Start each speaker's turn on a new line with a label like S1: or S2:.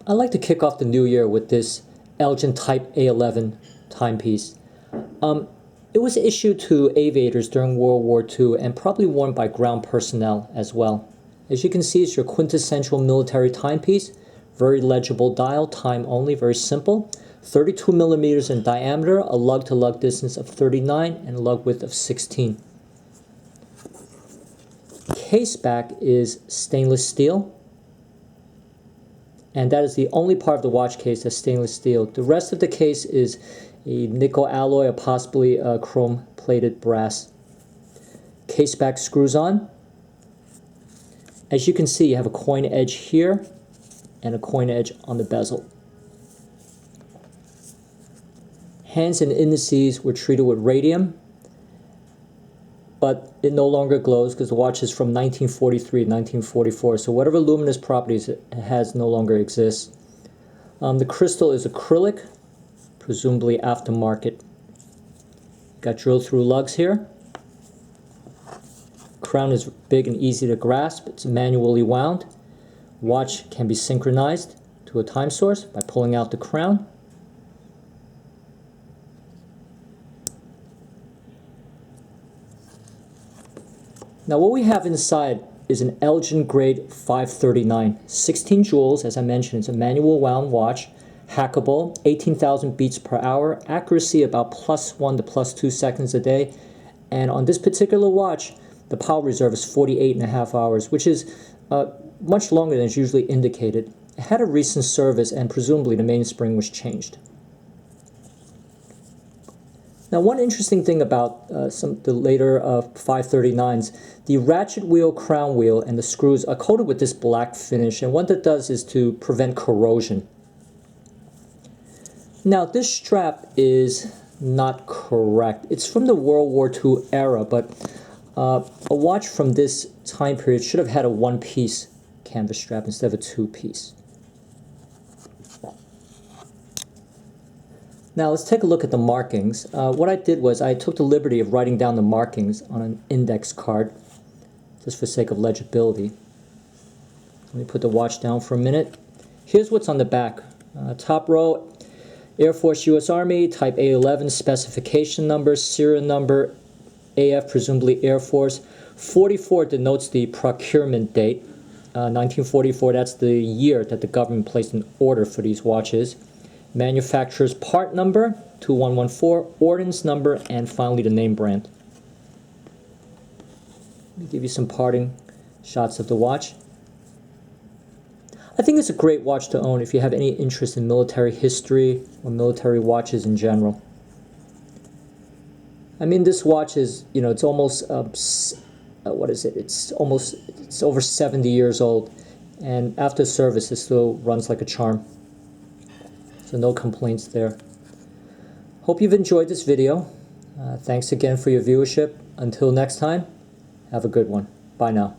S1: I'd like to kick off the new year with this Elgin Type A-11 timepiece. It was issued to aviators during World War II and probably worn by ground personnel as well. As you can see, it's your quintessential military timepiece. Very legible dial, time only, very simple. 32 millimeters in diameter, a lug-to-lug distance of 39, and a lug width of 16. Case back is stainless steel. And that is the only part of the watch case that's stainless steel. The rest of the case is a nickel alloy or possibly chrome plated brass. Case back screws on. As you can see, you have a coin edge here and a coin edge on the bezel. Hands and indices were treated with radium, but it no longer glows because the watch is from 1943 to 1944, so whatever luminous properties it has no longer exists. The crystal is acrylic, presumably aftermarket. Got drilled through lugs here. Crown is big and easy to grasp. It's manually wound. Watch can be synchronized to a time source by pulling out the crown. Now what we have inside is an Elgin grade 539, 16 joules, as I mentioned. It's a manual wound watch, hackable, 18,000 beats per hour, accuracy about +1 to +2 seconds a day. And on this particular watch, the power reserve is 48.5 hours, which is much longer than is usually indicated. It had a recent service and presumably the mainspring was changed. Now, one interesting thing about the later 539s, the ratchet wheel, crown wheel, and the screws are coated with this black finish, and what that does is to prevent corrosion. Now, this strap is not correct. It's from the World War II era, but a watch from this time period should have had a one-piece canvas strap instead of a two-piece. Now let's take a look at the markings. What I did was I took the liberty of writing down the markings on an index card, just for sake of legibility. Let me put the watch down for a minute. Here's what's on the back. Top row, Air Force U.S. Army, Type A-11, specification number, serial number, AF, presumably Air Force. 44 denotes the procurement date. 1944, that's the year that the government placed an order for these watches. Manufacturer's part number, 2114, ordnance number, and finally the name brand. Let me give you some parting shots of the watch. I think it's a great watch to own if you have any interest in military history or military watches in general. I mean, this watch is, you know, it's almost, what is it? It's over 70 years old, and after service it still runs like a charm. So no complaints there. Hope you've enjoyed this video. Thanks again for your viewership. Until next time, have a good one. Bye now.